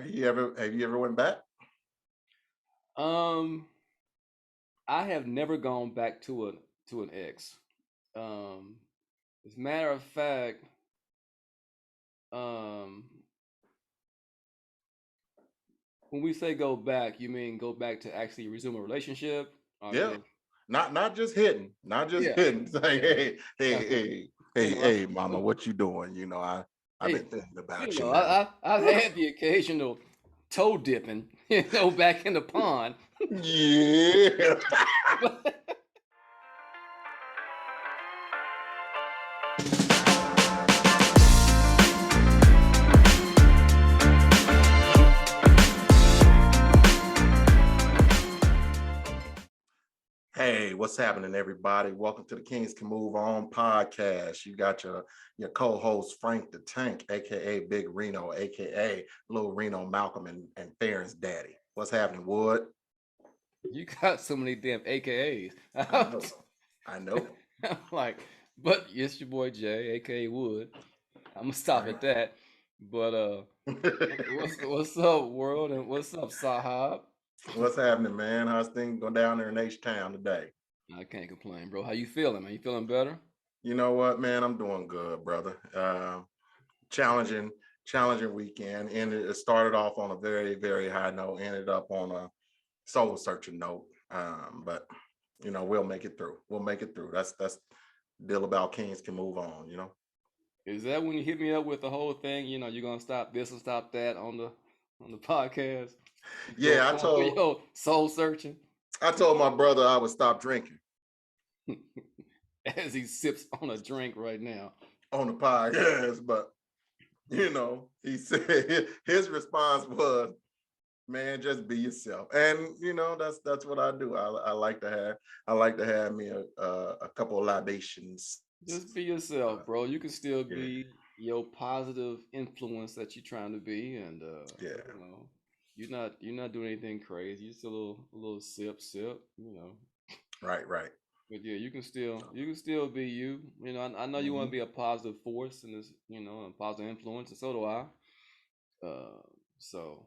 Have you ever went back? Um, I have never gone back to an ex. Um, as a matter of fact, um, when we say go back, you mean go back to actually resume a relationship, or Yeah. just Not just hitting, not just yeah, hitting. Say, yeah, hey, I, hey, mama, what you doing? I've hey, been thinking you about you know, now. I've had the occasional toe dipping, back in the pond, Yeah. but Hey, what's happening, everybody? Welcome to the Kings Can Move On podcast. You got your co-host Frank the Tank, aka Big Reno, aka Little Reno Malcolm and Farron's daddy. What's happening, Wood? you got so many damn AKAs. I know. I know. I'm like, but it's your boy Jay, aka Wood. I'm gonna stop Right. at that. But what's up, world, and what's up, Sahab? What's happening, man? How's things going down there in H Town today? I can't complain, bro. How you feeling, man? You feeling better? You know what, man? I'm doing good, brother. Challenging, challenging weekend. And it started off on a very, very high note, ended up on a soul searching note. But we'll make it through. We'll make it through. That's the deal about Kings Can Move On. Is that when you hit me up with the whole thing? You're gonna stop this and stop that on the podcast. Go Yeah, I for told your soul searching I told my brother I would stop drinking as he sips on a drink right now. on the podcast, but he said his response was, man, just be yourself. And that's what I do. I like to have me a couple of libations. Just be yourself, bro. You can still Yeah, be your positive influence that you're trying to be, and yeah, you know, you're not doing anything crazy. You're still a little sip. right. But yeah, you can still be you. I know you want to Hmm. be a positive force in this, a positive influence, and so do I. Uh, so,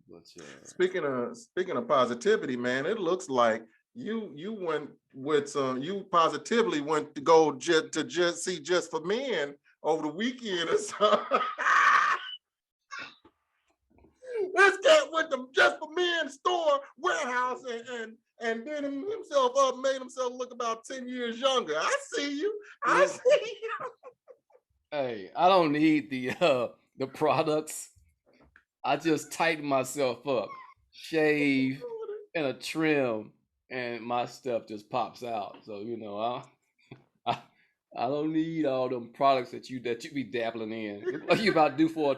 but Speaking of positivity, man, it looks like you went with some you positively went to go just see Just for Men over the weekend or something. This cat went to Just for Men store warehouse and did himself up, made himself look about 10 years younger. I see you. I listen, see you. hey, I don't need the products. I just tighten myself up, shave, and a trim, and my stuff just pops out. So I, I don't need all them products that you be dabbling in. Look like you about to do for a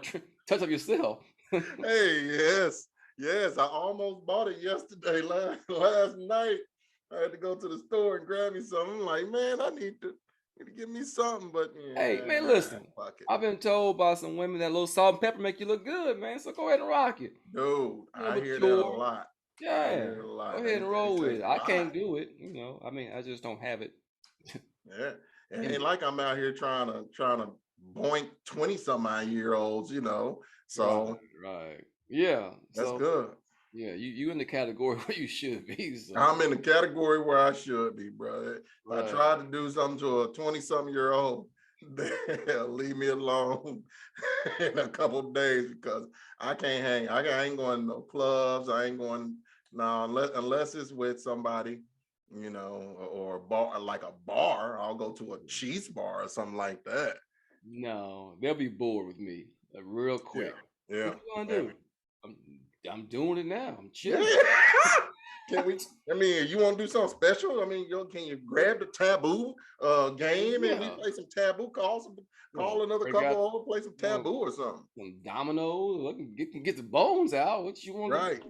touch up yourself. Hey, yes, yes. I almost bought it yesterday, last night. I had to go to the store and grab me something. I'm like, man, I need to give me something, but Hey man, yeah, listen. fuck it. I've been told by some women that a little salt and pepper make you look good, man. So go ahead and rock it. Dude, A little I hear that a mature. lot. I Yeah. hear it a Go lot. ahead and They roll say with it. I why? can't do it. I mean, I just don't have it Yeah. It in ain't me. like I'm out here trying to boink 20 some odd year olds. Right, So right. Yeah. that's So good. yeah, you in the category where you should be. So I'm in the category where I should be, bro. If I right. tried to do something to a 20-something-year-old, they'll leave me alone in a couple of days because I can't hang. I ain't going to no clubs. I ain't going no unless it's with somebody, or a bar like a bar. I'll go to a cheese bar or something like that. No, they'll be bored with me real Yeah, quick. What yeah, you gonna yeah. do? I'm I'm doing it now. I'm Yeah. chilling. Can we? I mean, you want to do something special? I mean, can you grab the taboo game and we Yeah. play some taboo? Call another Break couple out over, play some taboo or something. some dominoes. I can get the bones out. What you want to Right,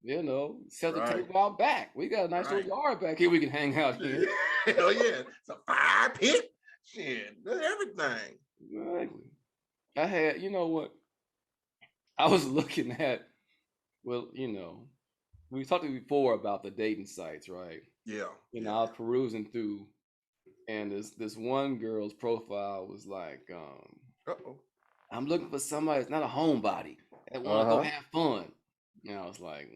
do? Set the right, table out back. We got a nice little right. yard back here we can hang out in. Hell yeah, it's a fire pit. Shit, that's everything. Exactly. I had, you know what? I was looking at, well, we talked before about the dating sites, right? Yeah, I yeah. was perusing through, and this one girl's profile was like, Uh-oh. I'm looking for somebody that's not a homebody. They want to go Uh-huh. have fun. And I was like,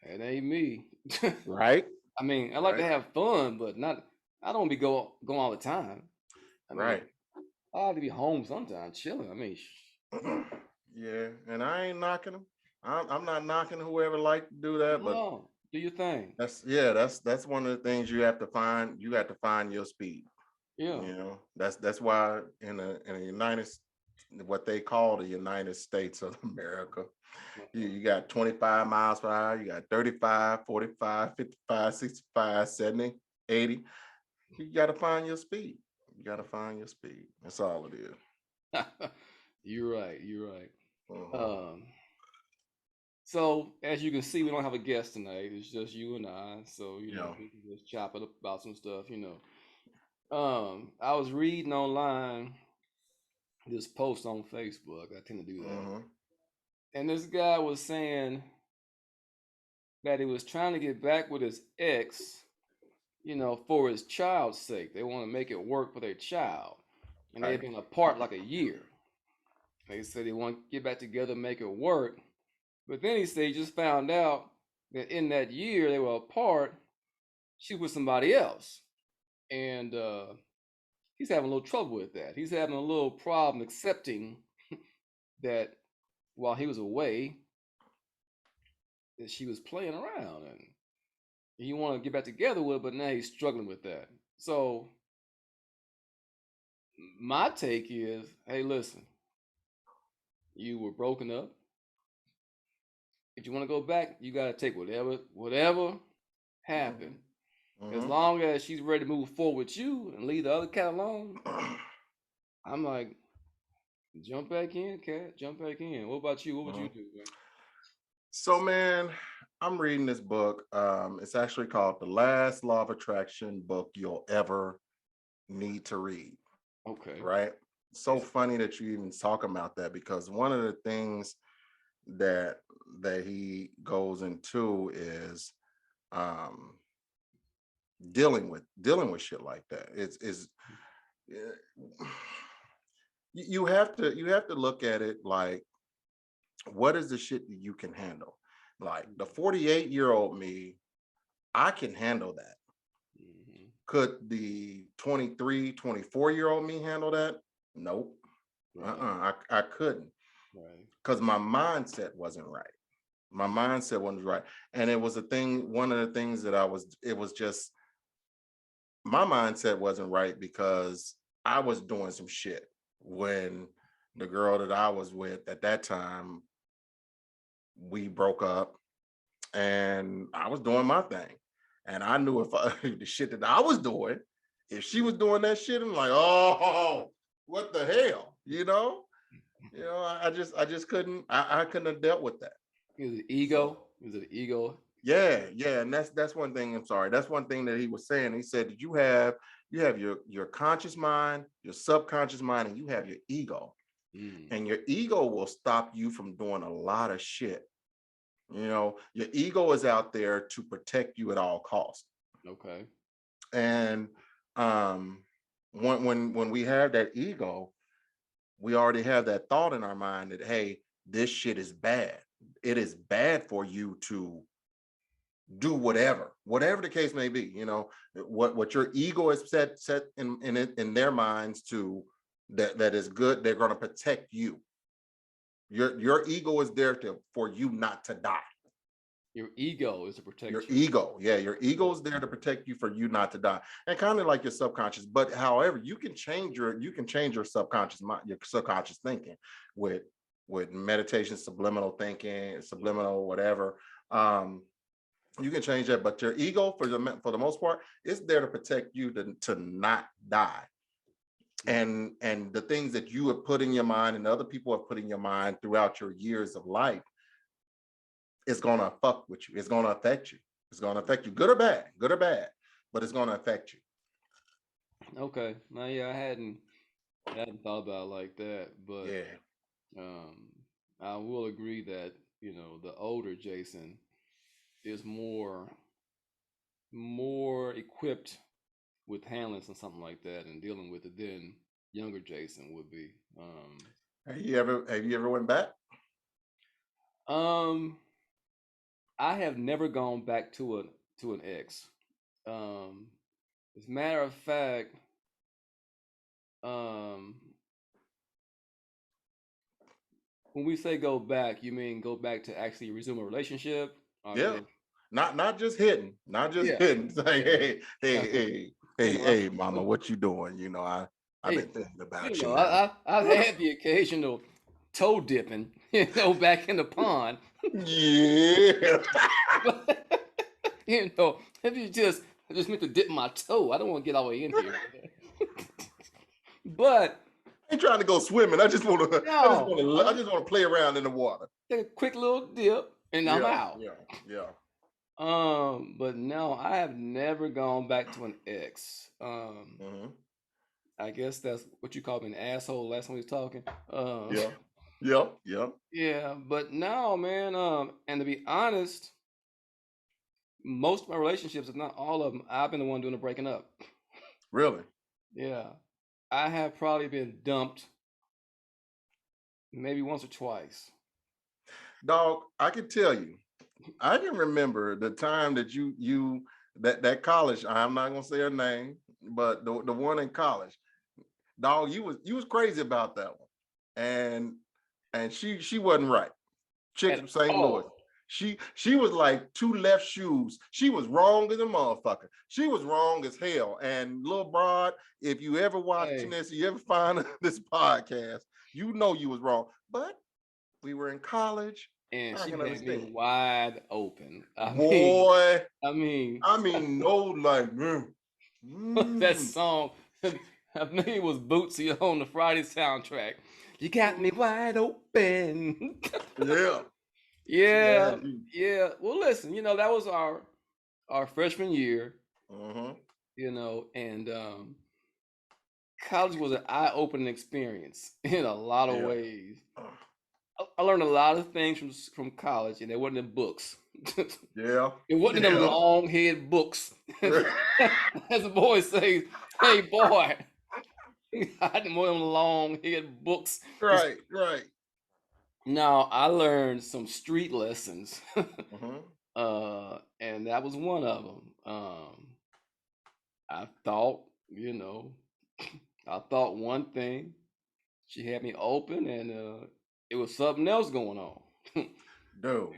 that ain't me. Right. I mean, I like to Right. have fun, but not. I don't be going all the time. I mean, Right. I ought to be home sometimes, chilling. I mean, Yeah, and I ain't knocking them. I'm not knocking whoever like to do that, but no, do your thing. that's one of the things you have to find. You have to find your speed. Yeah. You know, that's why in the what they call the United States of America, you got 25 miles per hour, you got 35, 45, 55, 65, 70, 80. You got to find your speed. You got to find your speed. That's all it is. You're right. You're right. Mhm. Um, so as you can see, we don't have a guest tonight. It's just you and I. So You know. we can just chop it up about some stuff. I was reading online this post on Facebook. I tend to do that, Hmm. and this guy was saying that he was trying to get back with his ex, for his child's sake. They want to make it work for their child, and they've Right. been apart like a year. They said they want to get back together, make it work. But then he said he just found out that in that year they were apart, she was somebody else. And he's having a little trouble with that. He's having a little problem accepting that while he was away, that she was playing around and he wanted to get back together with her, but now he's struggling with that. So my take is, hey, listen, you were broken up. If you want to go back, you gotta take whatever happened. As Hmm. long as she's ready to move forward with you and leave the other cat alone, I'm like, jump back in, cat. Jump back in. What about you? What would you Hmm. do, man? So, man, I'm reading this book. It's actually called The Last Law of Attraction book you'll ever need to read. Okay. Right? So funny that you even talk about that because one of the things that he goes into is um dealing with shit like that. It's is you have to look at it like what is the shit that you can handle? Like the 48-year-old me, I can handle that. Mm-hmm. Could the 23, 24-year-old me handle that? Nope. Right. I couldn't Right. because my mindset wasn't right. My mindset wasn't right. And it was a thing, one of the things that it was just my mindset wasn't right because I was doing some shit when the girl that I was with at that time, we broke up and I was doing my thing. And I knew if the shit that I was doing, if she was doing that shit, I'm like, oh, what the hell? I just couldn't, I couldn't have dealt with that. Is it So ego? Is it ego? yeah, yeah, and that's one thing. I'm sorry, that's one thing that he was saying. He said that you have your conscious mind, your subconscious mind, and you have your ego, Mm. and your ego will stop you from doing a lot of shit. Your ego is out there to protect you at all costs. Okay. And um, when we have that ego, we already have that thought in our mind that hey, this shit is bad. It is bad for you to do whatever the case may be. What your ego is set in their minds to that is good. They're going to protect you. Your ego is there for you not to die. Your ego is to Your protect you. ego, yeah, your ego Okay. is there to protect you for you not to die, and kind of like your subconscious. But however, you can change your subconscious mind, your subconscious thinking with meditation, subliminal thinking, subliminal whatever. Um, you can change that, but your ego, for the most part, is there to protect you to not die. Okay. And the things that you have put in your mind and other people have put in your mind throughout your years of life is gonna fuck with you. It's gonna affect you. It's gonna affect you, good or bad, but it's gonna affect you. Okay. Now, yeah, I hadn't thought about it like that, but Yeah. um, I will agree that the older Jason is more equipped with handling something like that and dealing with it than younger Jason would be. Have you ever went back? Um, I have never gone back to an ex. Um, as a matter of fact, um, when we say go back, you mean go back to actually resume a relationship? I Yeah. mean, Not just hitting, not just yeah, hitting. Say, yeah. You know, hey, mama, what you doing? I've hey, been thinking you about you know, now. I've had the occasional toe dipping, back in the pond, Yeah. but if you just meant to dip my toe, I don't want to get all the way in here. But I ain't trying to go swimming. no, I just want to play around in the water. take a quick little dip and I'm Yeah, out. yeah, yeah. But no, I have never gone back to an ex. Hmm. I guess that's what you called me, an asshole last time we was talking. Yeah, yeah, yeah. Yeah, but no, man. And to be honest, most of my relationships, if not all of them, I've been the one doing the breaking up. Really, Yeah, I have probably been dumped maybe once or twice. dog. I can tell you. I can remember the time that that college. I'm not gonna say her name, but the one in college, dog. You was crazy about that one, and she wasn't right. Chick At from St. Louis. all. She was like two left shoes. She was wrong as a motherfucker. She was wrong as hell. And Lil Broad, if you ever watching Hey, this, you ever find this podcast, you know you was wrong. But we were in college. and I she can had me understand. wide open. Boy, I mean, I mean, no, like, that mm, song, I mean, it was Bootsy on the Friday soundtrack. You got me wide open. yeah, she Yeah, had you. yeah. Well, listen, that was our freshman year, Uh-huh. and college was an eye-opening experience in a lot of Yeah. ways. I learned a lot of things from college, and it wasn't in books. Yeah. It wasn't in them Yeah. long head books. As the boy says, "Hey boy, I didn't want them long head books." Right, right. Now I learned some street lessons, Uh-huh. and that was one of them. I thought, you know, I thought one thing. She had me open, and it was something else going on. Dude.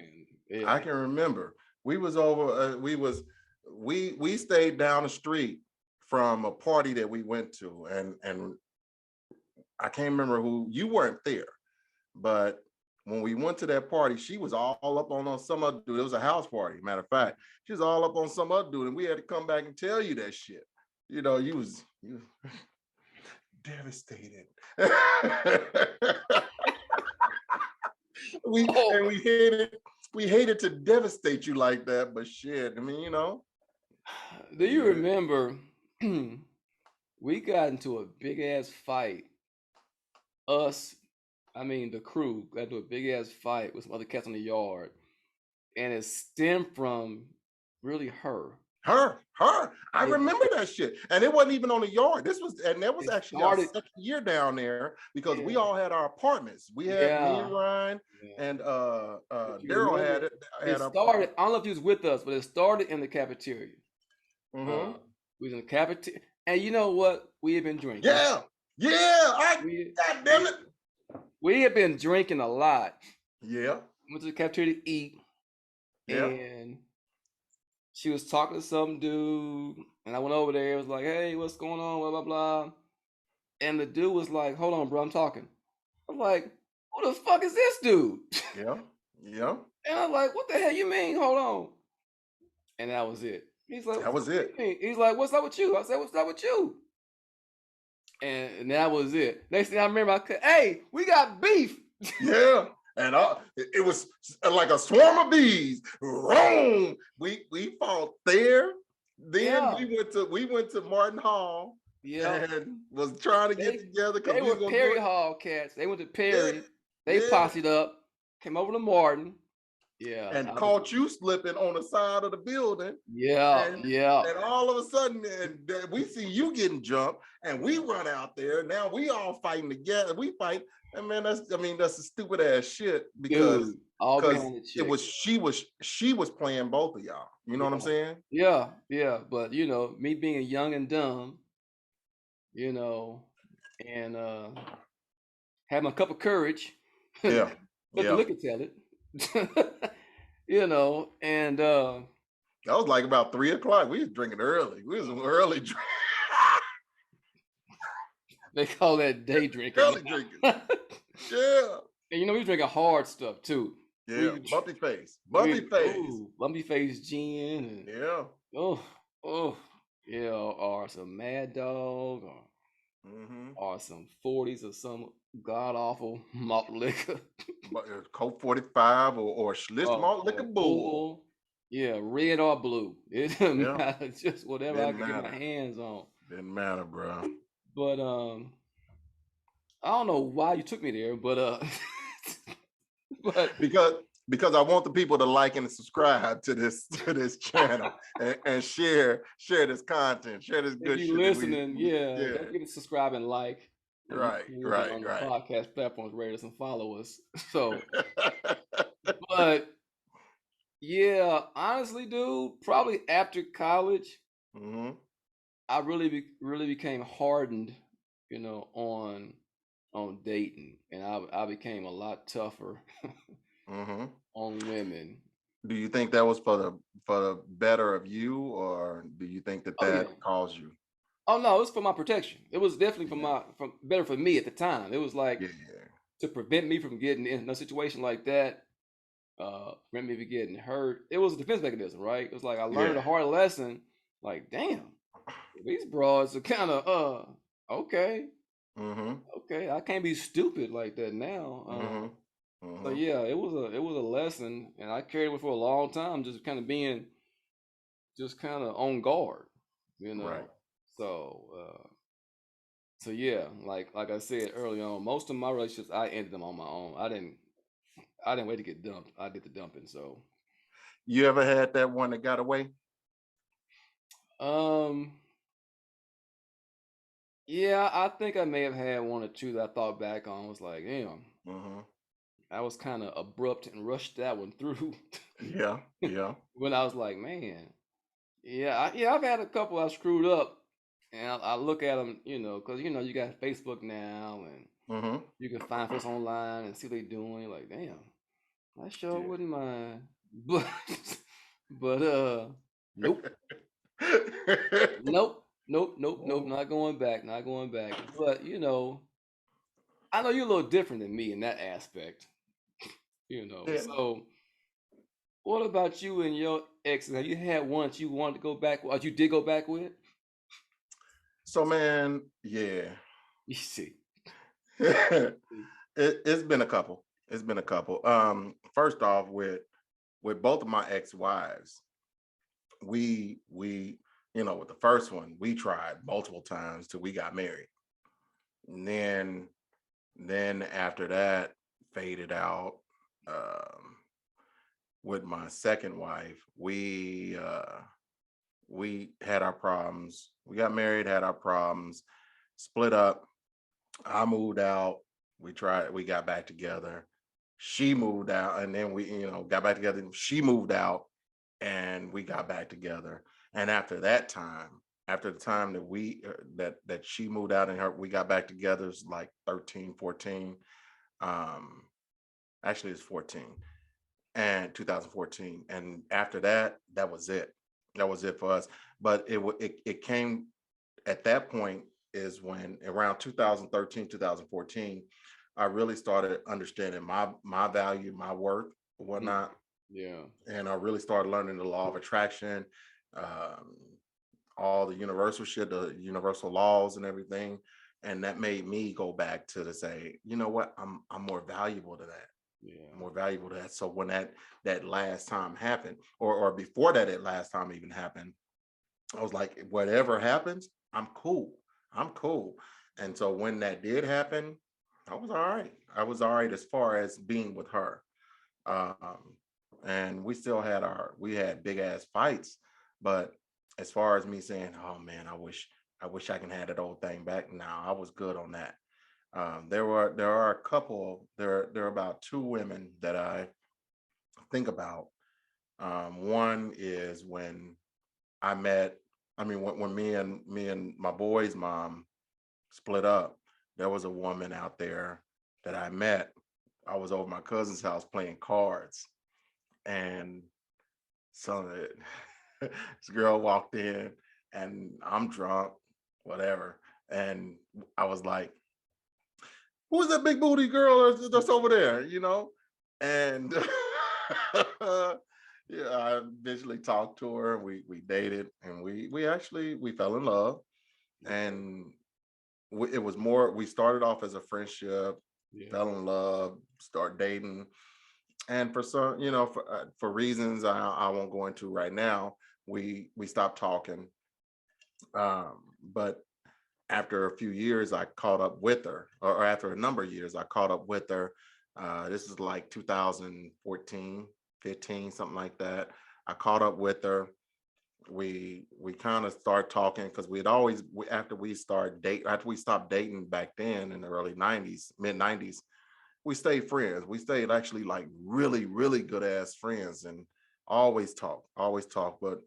And yeah, I can remember we was over. We stayed down the street from a party that we went to, and I can't remember who you weren't there, but when we went to that party, she was all up on some other dude. It was a house party, matter of fact. She was all up on some other dude, and we had to come back and tell you that shit. You was devastated. oh, We hated to devastate you like that, but shit, I mean, do you yeah. remember we got into a big ass fight? Us, I mean the crew, got into a big ass fight with some other cats in the yard, and it stemmed from really her. Her. I Yeah, remember that shit. And it wasn't even on the yard. And that was it actually our started. second year down there because we Yeah, all had our apartments. We had me and yeah, Ryan yeah. and If you Daryl remember, had it our started. apartment. I don't know if you was with us, but it started in the cafeteria. Mm-hmm. Uh, we was in the cafeteria, and you know what? We had been drinking. Yeah. Yeah. I We God damn we it. we had been drinking a lot. Yeah. Went to the cafeteria to eat, Yeah. and she was talking to some dude, and I went over there. It was like, "Hey, what's going on?" Blah blah blah. And the dude was like, "Hold on, bro, I'm talking." I'm like, "Who the fuck is this dude?" Yeah. Yeah. And I'm like, "What the hell you mean? Hold on." And that was it. He's like, That "What was do you it. mean?" He's like, "What's up with you?" I said, "What's up with you?" And that was it. Next thing I remember, hey, we got beef. Yeah. And it was like a swarm of bees. Roam. We fought there. Then Yeah, we went to Martin Hall yeah. and was trying to get They together because they we were was gonna do Perry it. Hall cats. They went to Yeah, Perry. They yeah. posseed up, came over to Martin. Yeah, And caught you slipping on the side of the building. yeah, And yeah. and all of a sudden, and we see you getting jumped, and we run out there. Now we all fighting together. We fight, and man, that's a stupid ass shit because Dude. all because behind the it chick. was she was playing both of y'all. You know what I'm Yeah, saying? yeah, yeah. But me being young and dumb, you know, and having a cup of courage, Yeah, let the yeah. liquor tell it. And That was like about 3 o'clock. We was drinking early. We was early, they call that day drinking early drinking. now. Yeah, And we drinking hard stuff too. yeah. We Bumpy face, bumpy we face. ooh, lumpy face gin and Yeah. oh oh or some Mad Dog Mm-hmm. or some 40s or some god awful malt liquor. But Coke 45 or Schlitz malt liquor Or bull. bull. Yeah, red or blue. It doesn't Yeah, matter. Just whatever I didn't could get my matter. hands on. Didn't matter, bro. But I don't know why you took me there, but but Because because I want the people to like and subscribe to this channel and share this content, share this if good you shit that listening, we yeah, yeah. don't forget to subscribe and like on Right, YouTube and right, on the right. podcast platforms, rate us and follow us. So, but yeah, honestly, dude, probably after college, Hmm. I really became hardened, on dating, and I became a lot tougher Hmm. on women. Do you think that was for the better of you, or do you think that Oh yeah. that caused you? Oh no, it was for my protection. It was definitely for Yeah, my from better for me at the time. It was like yeah, to prevent me from getting in a situation like that, prevent me from getting hurt. It was a defense mechanism, right? It was like I learned yeah. a hard lesson. Like, damn, these broads are kind of okay, Hmm. okay. I can't be stupid like that now. Hmm. So Hmm. yeah, it was a lesson, and I carried it for a long time, just kind of being just kind of on guard, you Right. know. So so yeah, like I said early on, most of my relationships I ended them on my own. I didn't wait to get dumped. I did the dumping. So You ever had that one that got away? um yeah, I think I may have had one or two that I thought back on was like, damn, Hmm. I was kind of abrupt and rushed that one through. Yeah, yeah. When I was like, man, yeah, I've had a couple I screwed up, and I look at them, because you got Facebook now, and Hmm. you can find folks online and see what they doing. You're like, damn, I sure Yeah. wouldn't mind, but but nope, nope, nope, nope, nope, Mm. not going back, not going back. But I know you're a little different than me in that aspect, Yeah. So what about you and your exes? Have you had one that you wanted to go back, or you did go back with? So man, yeah. You see. It's been a couple. It's been a couple. First off, with both of my ex-wives, we with the first one, we tried multiple times till we got married. And then after that faded out. Um, with my second wife, we had our problems. We got married, had our problems, split up. I moved out. We got back together. She moved out, and then we, got back together. She moved out, and we got back together. And after that time, after the time that that she moved out and we got back together, it's like 13, 14. Um, actually it's 14 and 2014. And after that, that was it. That was it for us. But it came at that point is when around 2013, 2014, I really started understanding my value, my worth, Mm, whatnot. yeah. And I really started learning the law of attraction, um, all the universal shit, the universal laws and everything. And that made me go back to say, you know what, I'm more valuable to that, Yeah. more valuable to that. So when that last time happened, or before that last time even happened, I was like, whatever happens, I'm cool. I'm cool. And so when that did happen, I was all right. I was all right as far as being with her. Um, and we had big ass fights, but as far as me saying, oh man, I wish I can have that old thing back. Now I was good on that. There are a couple. There are about two women that think about. One is when I met. I mean, when me and my boy's mom split up, there was a woman out there that I met. I was over my cousin's house playing cards, and so this girl walked in, and I'm drunk, whatever, and I was like, "Who's that big booty girl that's over there?" And yeah, I eventually talked to her. We dated, and we fell in love, Okay. and it was more. We started off as a friendship, Yeah. fell in love, start dating, and for some, for reasons I won't go into right now, we stopped talking. But after a few years, I caught up with her, or after a number of years, I caught up with her. This is like 2014, 15, something like that. I caught up with her. We kind of start talking because after we stopped dating back then in the early 90s, mid 90s, we stayed friends. We stayed actually like really, really good ass friends, and always talk. But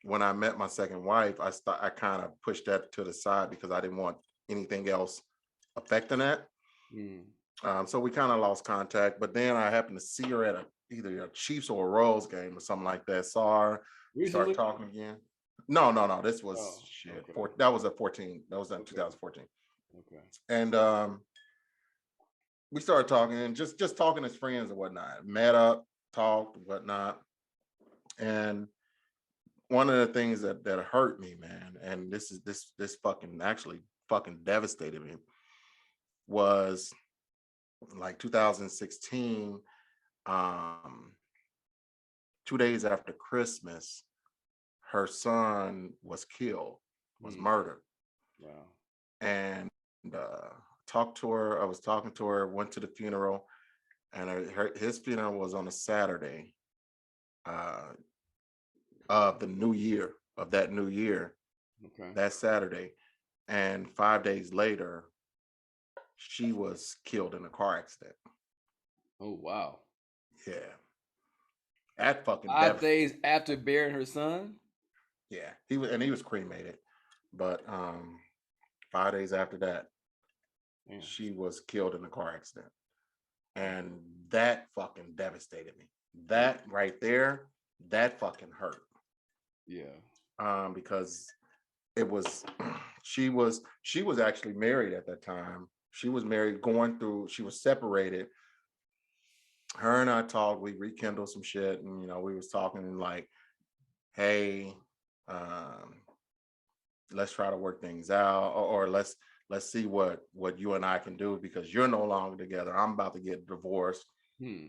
when I met my second wife, I kind of pushed that to the side because I didn't want anything else affecting that. Mm. So we kind of lost contact. But then I happened to see her at either a Chiefs or a Royals game or something like that. Saw her, we started Recently? talking again. No, no, no. This was Oh, shit. okay. That was a 14. That was in Okay. 2014. Okay. And we started talking and just talking as friends and whatnot. Met up, talked, whatnot. And one of the things that hurt me, man, and this fucking actually fucking devastated me, was like 2016, um 2 days after Christmas, her son was killed, was Mm. murdered. Wow. And uh talked to her. I was talking to her, went to the funeral, and his funeral was on a Saturday, uh of the new year, of that new year, Okay. that Saturday. And 5 days later, she was killed in a car accident. Oh, wow. Yeah, that fucking 5 days after burying her son? yeah, he was cremated, but 5 days after that, Yeah. she was killed in a car accident, and that fucking devastated me. Yeah. That right there, that fucking hurt. Yeah. Because it was she was actually married at that time. She was married, going through. She was separated. Her and I talked. We rekindled some shit, and we was talking and like, hey, um, let's try to work things out, or let's see what you and I can do, because you're no longer together. I'm about to get divorced. Hmm.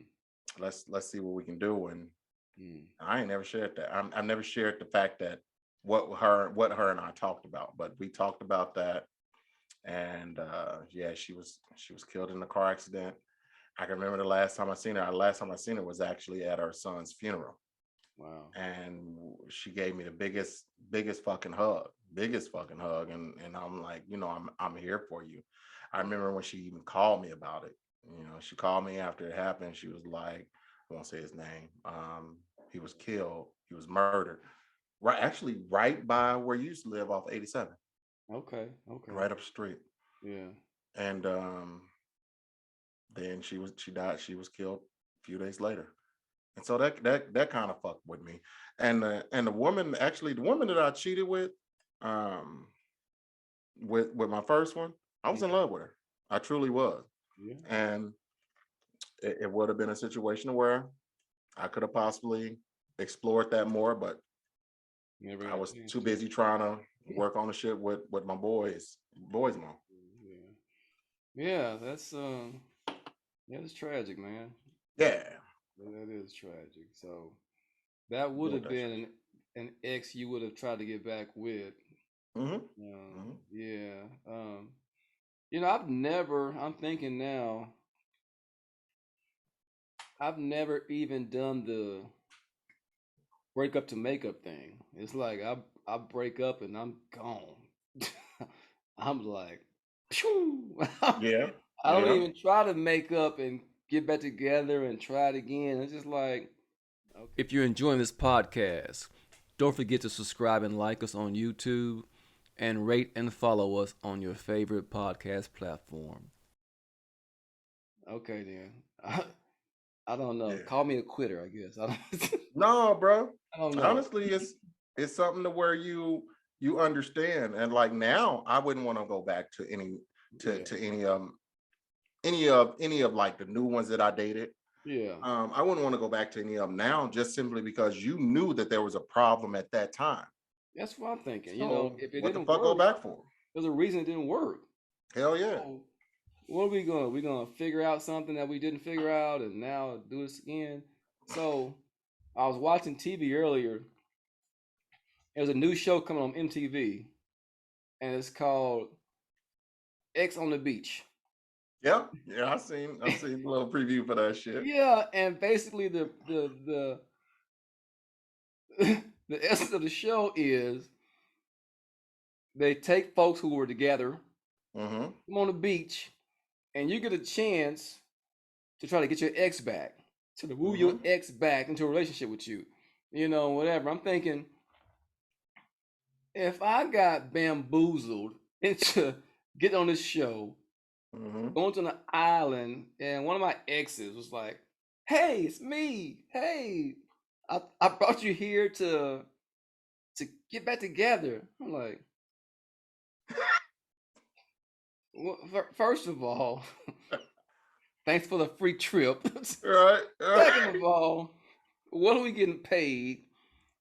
Let's see what we can do. And Hmm. I ain't never shared that. I never shared the fact that what her and I talked about, but we talked about that. And yeah, she was killed in a car accident. I can remember the last time I seen her. Last time I seen her was actually at her son's funeral, Wow. and she gave me the biggest fucking hug, and I'm like, I'm here for you. I remember when she even called me about it. She called me after it happened. She was like, I won't say his name. He was killed. He was murdered. Right, actually, right by where you used to live off 87, Okay. Okay. right up the street. Yeah. And then she died. She was killed a few days later. And so that kind of fucked with me. And the woman that I cheated um, with my first one, I was in Yeah. love with her. I truly was. Yeah. And it would have been a situation where I could have possibly explored that more, but Never I got a was chance too to. busy trying to work on the shit with my boys mom. Yeah. Yeah. That's tragic, man. Yeah, That is tragic. So that would doing have that shit. been an ex you would have tried to get back with. Hmm. Hmm. Yeah. I'm thinking now, I've never even done the break up to makeup thing. It's like I break up and I'm gone. I'm like, phew. I Yeah, don't yeah. even try to make up and get back together and try it again. It's just like, If you're enjoying this podcast, don't forget to subscribe and like us on YouTube and rate and follow us on your favorite podcast platform. Okay, then. I don't know. Yeah. Call me a quitter, I guess. No, bro. I don't know. Honestly, it's something to where you understand. And like now, I wouldn't want to go back to Yeah. any of like the new ones that I dated. Yeah. I wouldn't want to go back to any of them now, just simply because you knew that there was a problem at that time. That's what I'm thinking. So If it what the didn't fuck go work, back for? there's a reason it didn't work. Hell yeah. So what are we going? We're gonna figure out something that we didn't figure out and now do this again. So I was watching TV earlier. There's a new show coming on MTV, and it's called X on the Beach. Yeah, yeah. I seen a little preview for that shit. Yeah, and basically the essence of the show is they take folks who were together, Mm-hmm. come on the beach, and you get a chance to try to get your ex back, to woo your Mm-hmm. ex back into a relationship with you. Whatever. I'm thinking, if I got bamboozled into getting on this show, Mm-hmm. going to an island, and one of my exes was like, "Hey, it's me. Hey, I brought you here to get back together." I'm like, well, first of all, thanks for the free trip. Right, right. Second of all, what are we getting paid?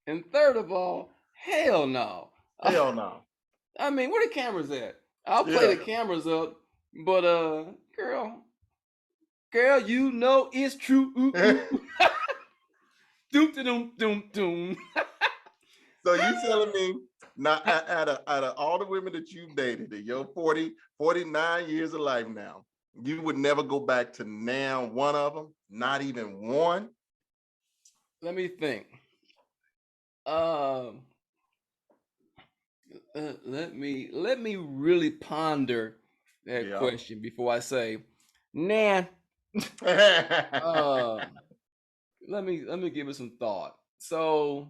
And third of all, hell no. Hell no. I mean, where the cameras at? I'll play Yeah. the cameras up, but girl, girl, you know it's true. Ooh, ooh. Doom, doom, doom, doom. So you telling me now out of all the women that you've dated in your 49 years of life now, you would never go back to now one of them? Not even one? Let me think. Um, let me really ponder that Yeah. question before I say, nah. Um, let me give it some thought. So,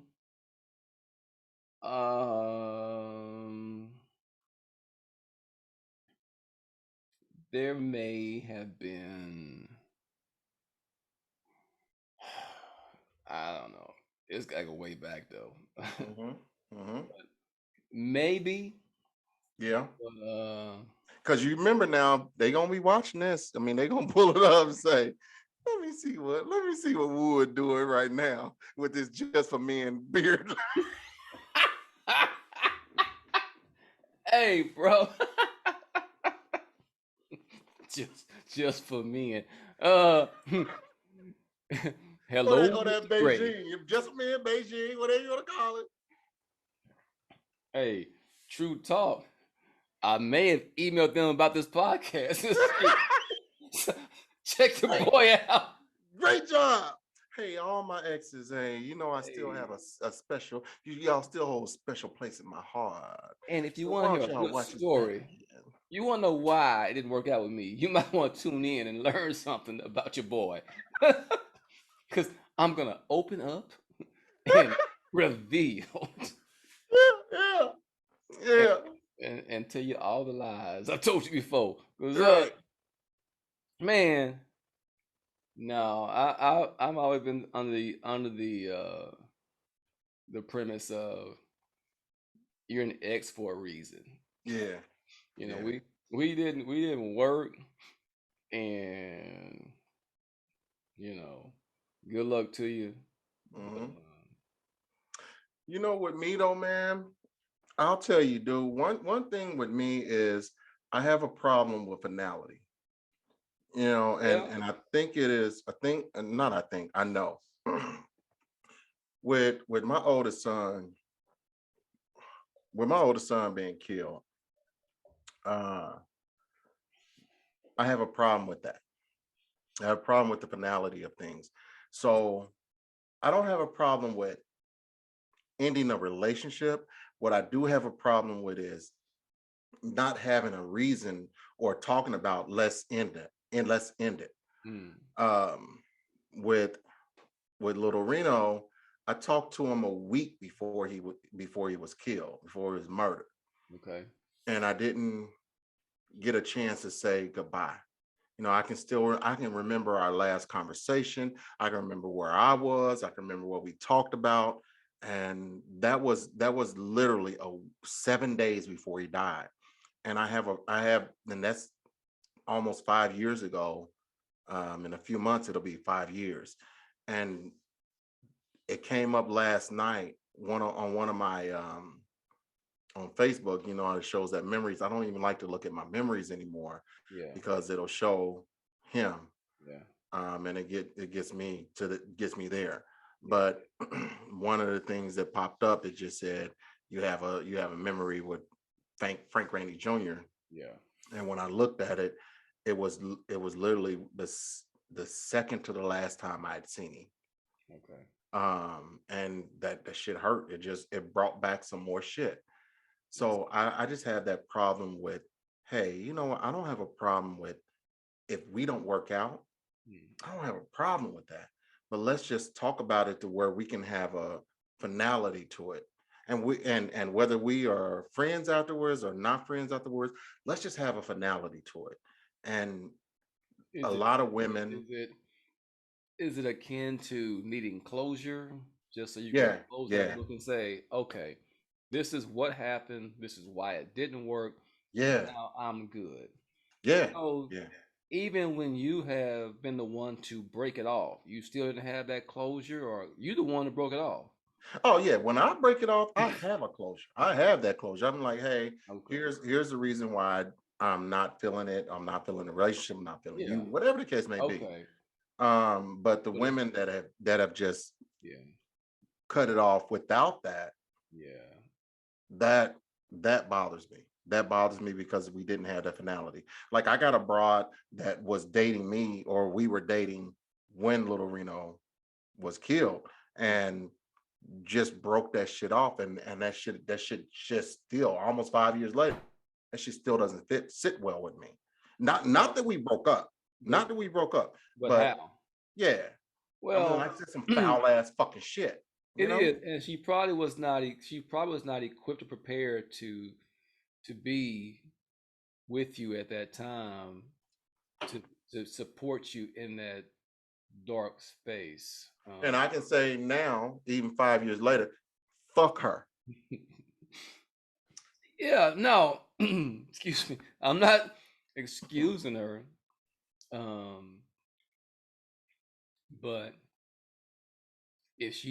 um, there may have been, I don't know. It's gotta go way back though. Mm-hmm. Mm-hmm. Maybe, Yeah. but Because you remember now, they gonna be watching this. I mean, they gonna pull it up and say, let me see what Wood doing right now with this just for men beard. hey, bro, just for me. Uh, hello, Or that Mr. Gray. Beijing, just for men Beijing, whatever you want to call it. Hey, true talk. I may have emailed them about this podcast. Check the Hey, boy out. great job. Hey, all my exes, hey, you know I still Hey. have a special, y'all still hold a special place in my heart. And if you So want why to hear don't a y'all good watch this back story, again? you want to know why it didn't work out with me, you might want to tune in and learn something about your boy. Because I'm going to open up and reveal Yeah, and, yeah, and tell you all the lies I told you before. Because, yeah. Right. man, no, I'm always been under the premise of you're an ex for a reason. Yeah, You know, yeah. we didn't work, and you know, good luck to you. But Hmm. You know, with me though, man, I'll tell you, dude. One thing with me is I have a problem with finality. You know, yeah, and I think it is. I think not. I think I know. With my oldest son, with my oldest son being killed, uh, I have a problem with that. I have a problem with the finality of things. So I don't have a problem with ending a relationship. What I do have a problem with is not having a reason or talking about let's end it and let's end it. mm, Um, with with Little Reno, I talked to him a week before he was killed, before he was murdered, Okay. and I didn't get a chance to say goodbye. I can remember our last conversation. I can remember where I was. I can remember what we talked about, and that was literally 7 days before he died. And and that's almost 5 years ago. In a few months, it'll be 5 years, and it came up last night on one of my on Facebook. It shows that memories. I don't even like to look at my memories anymore Yeah. because it'll show him, Yeah. and it gets me there. Yeah. But one of the things that popped up, it just said you have a memory with Frank Rainey Jr. Yeah. And when I looked at it, it was literally the second to the last time I'd seen him. Okay. And that shit hurt. It brought back some more shit. That's So I just had that problem with, hey, what? I don't have a problem with if we don't work out. mm, I don't have a problem with that. But let's just talk about it to where we can have a finality to it. And whether we are friends afterwards or not friends afterwards, let's just have a finality to it. And a is it lot of is women, it is it akin to needing closure, just so you can yeah, close that yeah, book and say, okay, this is what happened, this is why it didn't work, yeah, now I'm good. yeah, So yeah. even when you have been the one to break it off, you still didn't have that closure, or you the one that broke it off. Oh yeah, when I break it off, I have a closure. I have that closure. I'm like, hey, Okay. here's the reason why I'm not feeling it. I'm not feeling the relationship. I'm not feeling you. Yeah. Whatever the case may be. Okay. But the But it, women that have just yeah. cut it off without that, Yeah. that that bothers me. That bothers me because we didn't have that finality. Like I got a broad that was dating me, or we were dating when Little Reno was killed, and just broke that shit off, and that shit just still almost 5 years later, that shit still doesn't sit well with me. Not Well, that we broke up, but not that we broke up, but but how? yeah, I mean, Well, like, just some it foul ass fucking shit, you know? is, and she probably was not equipped or prepared to be with you at that time, to to support you in that dark space. And I can say now, even 5 years later, fuck her. Yeah, no, excuse me. I'm not excusing her, um, but if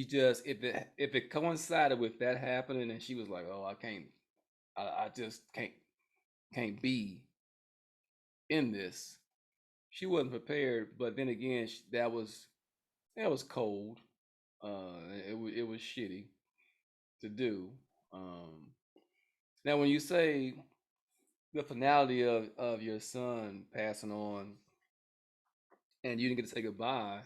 it coincided with that happening, and she was like, "Oh, I just can't be in this," she wasn't prepared. But then again, that was cold. It was shitty to do. Um, Now, when you say the finality of your son passing on, and you didn't get to say goodbye,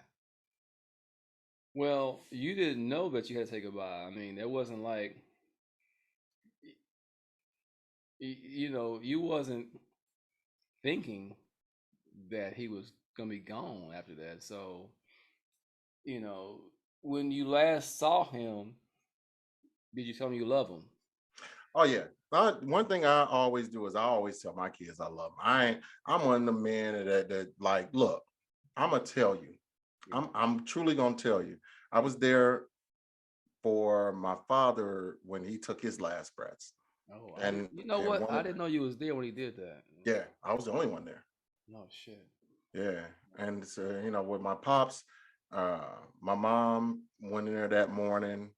well, you didn't know that you had to say goodbye. I mean, it wasn't like you wasn't thinking that he was gonna be gone after that. So, you know, when you last saw him, did you tell him you love him? Oh yeah. One thing I always do is I always tell my kids I love them. I'm one of the men that like, look, I'm gonna tell you. Yeah, I'm truly gonna tell you. I was there for my father when he took his last breaths. oh, I didn't. And You know and what? one I of didn't know you was there when he did that. yeah, I was the only one there. No shit. Yeah. And so, with my pops, my mom went in there that morning,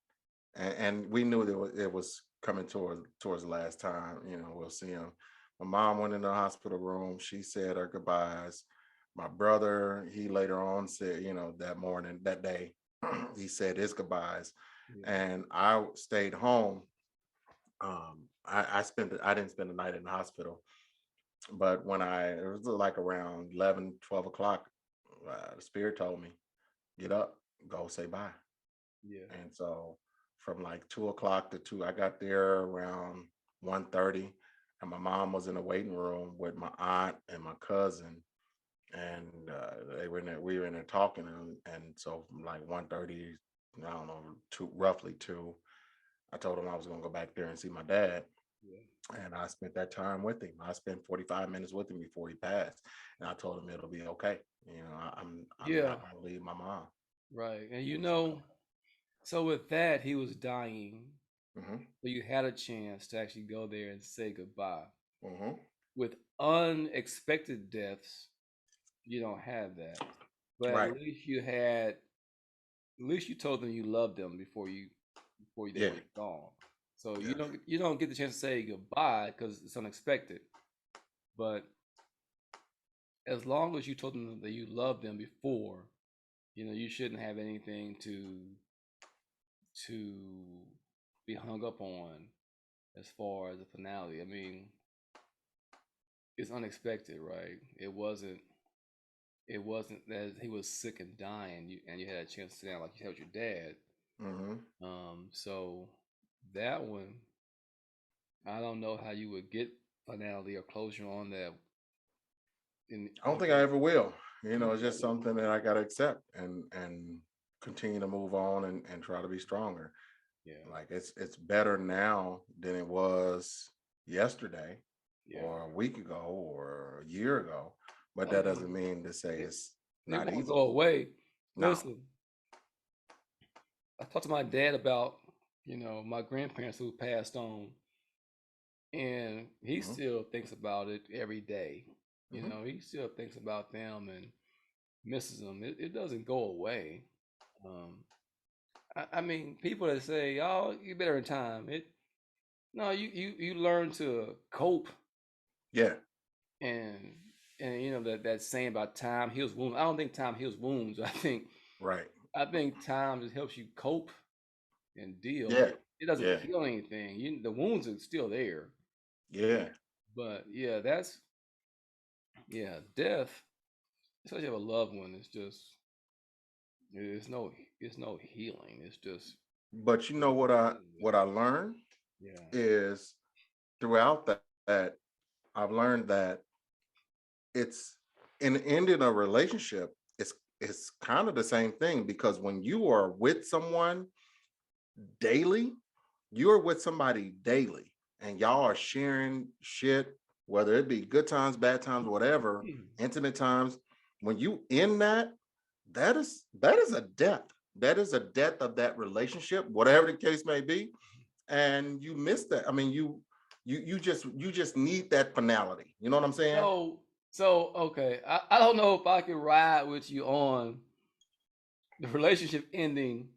and we knew that it was coming towards the last time, we'll see him. My mom went in the hospital room. She said her goodbyes. My brother, he later on said, that morning, that day, he said his goodbyes. Yeah, And I stayed home. I didn't spend the night in the hospital, but it was like around 11, 12 o'clock, the spirit told me, get up, go say bye. yeah, And so from like 2 o'clock to two, I got there around 1:30, and my mom was in the waiting room with my aunt and my cousin. and they were in there. We were in there talking, and so from like 1:30, I don't know, roughly two. I told him I was gonna go back there and see my dad, Yeah. and I spent that time with him. I spent 45 minutes with him before he passed, and I told him it'll be okay. I'm Yeah. not gonna leave my mom. Right. And It's okay. so with that, he was dying. Mm-hmm. So you had a chance to actually go there and say goodbye. Mm-hmm. With unexpected deaths, you don't have that. But Right. at least you told them you loved them before they Yeah. were gone. So Yeah. you don't get the chance to say goodbye because it's unexpected. But as long as you told them that you loved them before, you shouldn't have anything to be hung up on as far as the finality. I mean, it's unexpected, right? It wasn't that he was sick and dying, and you had a chance to sit down like you had with your dad. Mm-hmm. So that one, I don't know how you would get finality or closure on that. In I don't you think I know, ever will. you It's just probably something that I gotta accept and continue to move on and try to be stronger. yeah, Like it's better now than it was yesterday yeah. or a week ago or a year ago. But I that doesn't mean, mean to say it, it's it not won't easy. go away. No. Listen, I talked to my dad about my grandparents who passed on, and he Hmm. still thinks about it every day. Hmm. He still thinks about them and misses them. It doesn't go away. Um, I mean, people that say, "Oh, you better in time." No, you learn to cope, Yeah. and that saying about time heals wounds. I don't think time heals wounds. Right. I think time just helps you cope and deal. Yeah. It doesn't Yeah. heal anything. The wounds are still there, Yeah. but yeah, death. Especially if a loved one, it's no it's no healing. It's just But you you're know dealing with what it. I learned Yeah. is throughout that I've learned that it's in ending a relationship, it's kind of the same thing because when you are with someone daily, you're with somebody daily and y'all are sharing shit, whether it be good times, bad times, whatever, intimate times. When you end that is a death. That is a death of that relationship, whatever the case may be. And you miss that. I mean, you just need that finality. You know what I'm saying? So okay, I don't know if I can ride with you on the relationship ending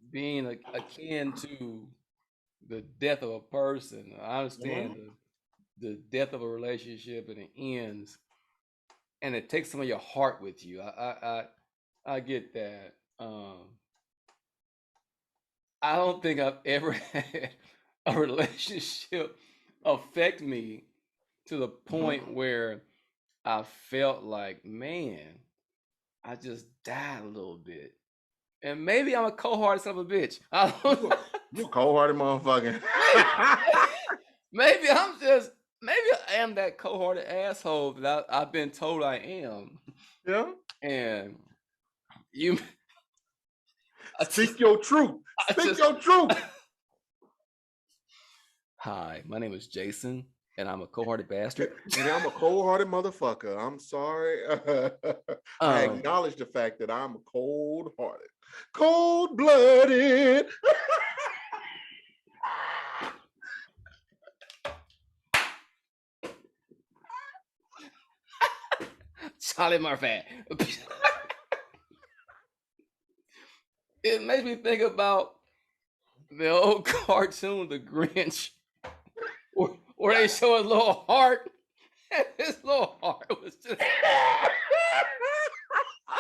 being akin to the death of a person. I understand Mhm. the death of a relationship and it ends, and it takes some of your heart with you. I get that. I don't think I've ever had a relationship affect me to the Mhm. point where I felt like, man, I just died a little bit. And maybe I'm a cold-hearted son of a bitch. I don't You you a cold-hearted motherfucker. maybe, maybe I'm just maybe I am that cold-hearted asshole that I've been told I am. Yeah. And you I just Speak your truth. I Speak just your truth. Hi, my name is Jason, and I'm a cold-hearted bastard. And I'm a cold-hearted motherfucker. I'm sorry. I um acknowledge the fact that I'm cold-hearted, cold-blooded. Charlie Murphy. It makes me think about the old cartoon, The Grinch, where they show his little heart, and his little heart was just,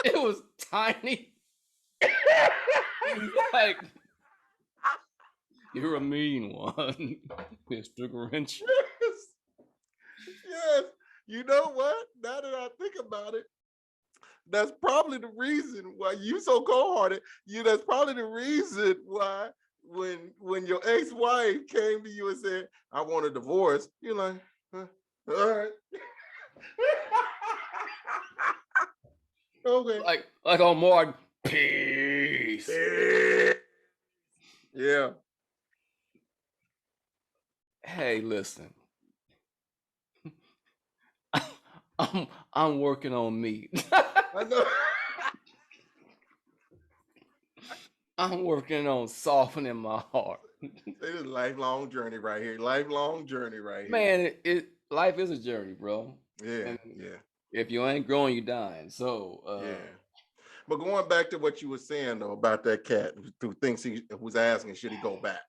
it was tiny. He was like, "You're a mean one, Mr. Grinch." Yes. Yes. You know what? Now that I think about it, that's probably the reason why you so cold-hearted. That's probably the reason why when your ex-wife came to you and said, I want a divorce, you're like, huh, all right. Okay. Like on Martin, peace. Yeah. Hey, listen. I'm working on me. I know. I'm working on softening my heart. It is a lifelong journey right here. Lifelong journey right here. Man, life is a journey, bro. Yeah, And yeah, if you ain't growing, you dying. So yeah. But going back to what you were saying though about that cat who thinks he was asking should he go back.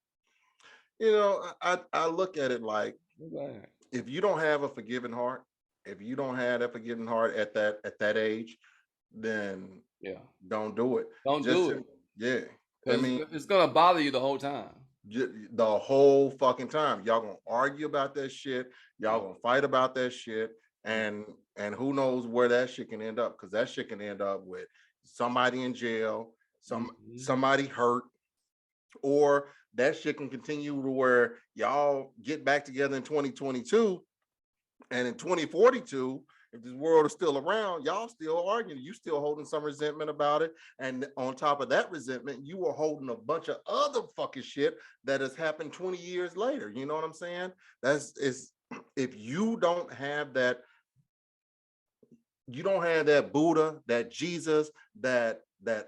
I look at it like right. if you don't have a forgiving heart, if you don't have that forgiving heart at that age, then Yeah. don't do it. Don't Just do it. yeah. I Because mean, it's gonna bother you the whole time. the whole fucking time. Y'all gonna argue about that shit. Y'all Yeah. gonna fight about that shit. And who knows where that shit can end up? Because that shit can end up with somebody in jail, Mhm. somebody hurt, or that shit can continue to where y'all get back together in 2022 and in 2042, if this world is still around, y'all still arguing. You still holding some resentment about it. And on top of that resentment, you are holding a bunch of other fucking shit that has happened 20 years later. You know what I'm saying? That's is if you don't have that Buddha, that Jesus, that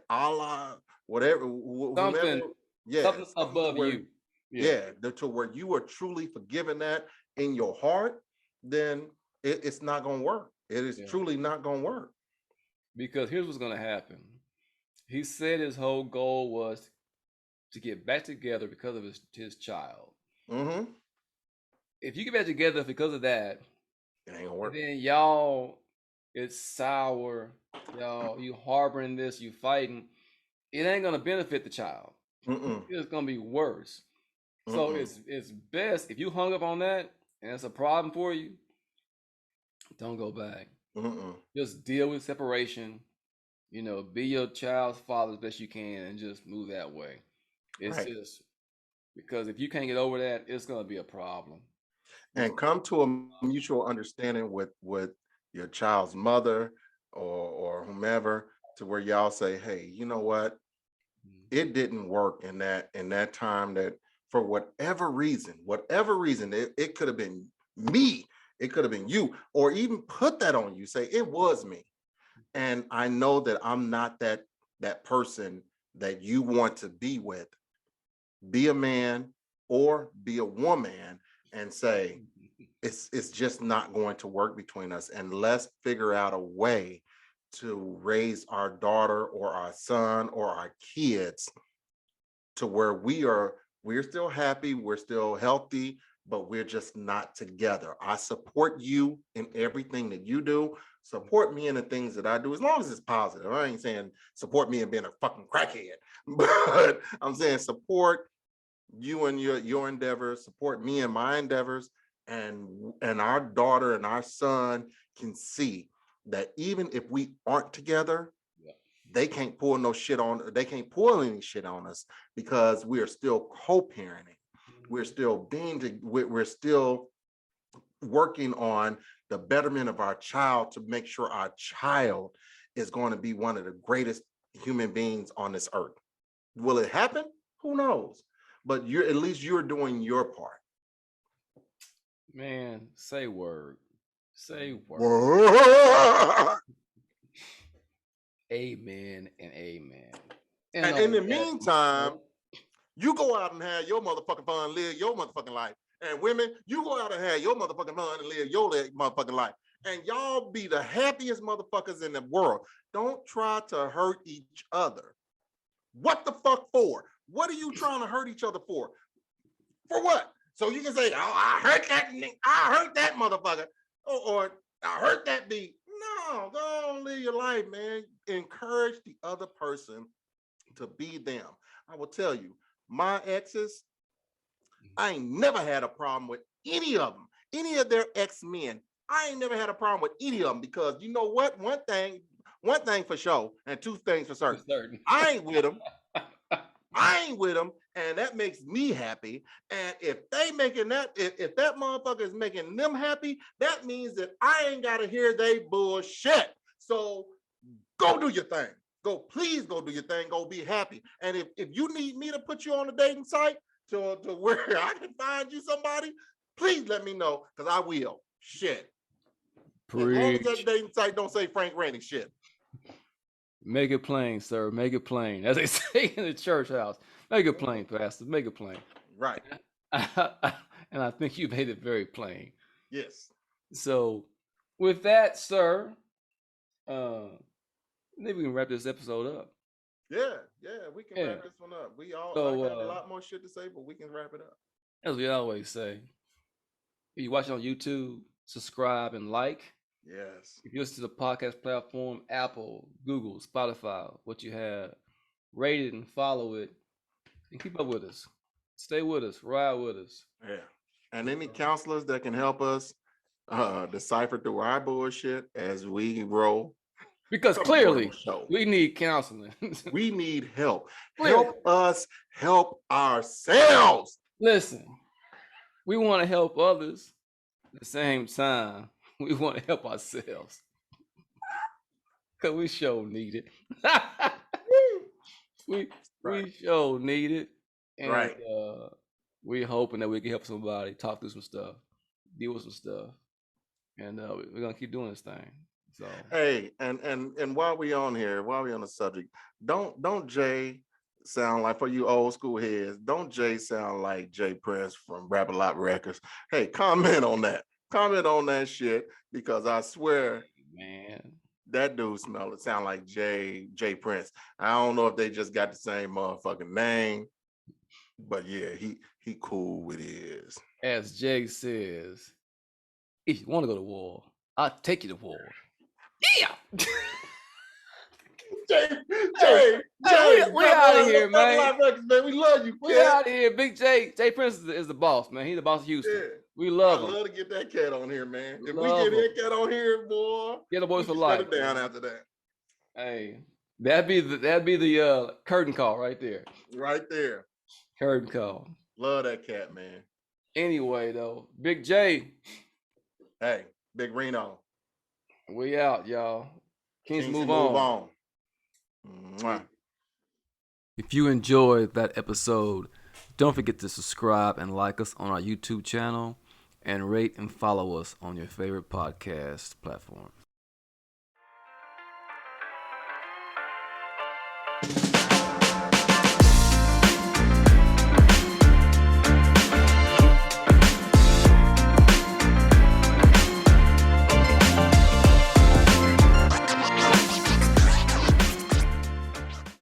Allah, whatever, whomever, Something yeah, something something to above where, you. Yeah. yeah, to where you are truly forgiven that in your heart, then it's not gonna work. It is Yeah. truly not gonna work. Because here's what's gonna happen. He said his whole goal was to get back together because of his child. Mm-hmm. If you get back together because of that, It ain't gonna and work. then y'all it's sour, y'all you harboring this, you fighting, it ain't gonna benefit the child. Mm-mm. It's gonna be worse. So Mm-mm. it's best if you hung up on that and it's a problem for you, don't go back. Mm-mm. Just deal with separation. Be your child's father as best you can and just move that way. It's Right. just because if you can't get over that, it's gonna be a problem. It's And come to a mutual understanding with your child's mother or whomever, to where y'all say, hey, you know what? It didn't work in that time, that for whatever reason, it could have been me, it could have been you, or even put that on you, say it was me, and I know that I'm not that person that you want to be with. Be a man or be a woman and say it's just not going to work between us, and let's figure out a way to raise our daughter or our son or our kids to where we're still happy, we're still healthy, but we're just not together. I support you in everything that you do. Support me in the things that I do, as long as it's positive. I ain't saying support me in being a fucking crackhead, but I'm saying support you and your endeavors, support me in my endeavors, and our daughter and our son can see that even if we aren't together, yeah. they can't pull any shit on us, because we are still co-parenting. We're Mhm. still we're still working on the betterment of our child, to make sure our child is going to be one of the greatest human beings on this earth. Will it happen? Who knows? But at least you're doing your part. Man, say word. Say word. Whoa. Amen and amen. And And in on the that meantime, note, you go out and have your motherfucking fun, live your motherfucking life. And women, you go out and have your motherfucking fun and live your motherfucking life. And y'all be the happiest motherfuckers in the world. Don't try to hurt each other. What the fuck for? What are you trying to hurt each other for? For what? So you can say, "Oh, I hurt that, I hurt that motherfucker," or "I hurt that beat." No, go on, live your life, man. Encourage the other person to be them. I will tell you, my exes, I ain't never had a problem with any of them, any of their ex-men. I ain't never had a problem with any of them, because you know what? One thing for sure, and two things for for certain. certain. I ain't with them. I ain't with them, and that makes me happy. And if they making that, if that motherfucker is making them happy, that means that I ain't gotta hear they bullshit. So go do your thing. Please go do your thing. Go be happy. And if you need me to put you on a dating site to where I can find you somebody, please let me know, because I will. Shit. As long as that dating site don't say Frank Rennie shit. Make it plain, sir. Make it plain. As they say in the church house. Make it plain, Pastor. Make it plain. Right. And I think you made it very plain. Yes. So with that, sir, maybe we can wrap this episode up. Yeah, we can wrap this one up. I got a lot more shit to say, but we can wrap it up. As we always say, if you watch it on YouTube, subscribe and like. Yes. If you listen to the podcast platform, Apple, Google, Spotify, what you have, rate it and follow it, and keep up with us. Stay with us, ride with us. Yeah. And any counselors that can help us decipher through our bullshit as we roll. Because clearly, we need counseling. We need help. Clearly. Help us help ourselves. Listen, we want to help others. At the same time, we want to help ourselves. Because we sure need it. we sure need it. And right. We're hoping that we can help somebody talk through some stuff, deal with some stuff. And we're going to keep doing this thing. So hey, and while we on the subject, don't Jay sound like, for you old school heads, don't Jay sound like Jay Prince from Rap A Lot Records? Hey, comment on that shit, because I swear, man, that dude sound like Jay Prince. I don't know if they just got the same motherfucking name, but yeah, he cool with his. As Jay says, if you want to go to war, I'll take you to war. Yeah. Jay, we out of here, man. We love you. We out of here. Big Jay Prince is the boss, man. He's the boss of Houston. Yeah. We love him. I love to get that cat on here, man. If we get that cat on here, boy, get the boys for life. Shut it down after that. Hey, that'd be the curtain call right there. Right there. Curtain call. Love that cat, man. Anyway, though, Big J. Hey, Big Reno. We out, y'all. Kings move on. Mwah. If you enjoyed that episode, don't forget to subscribe and like us on our YouTube channel, and rate and follow us on your favorite podcast platform.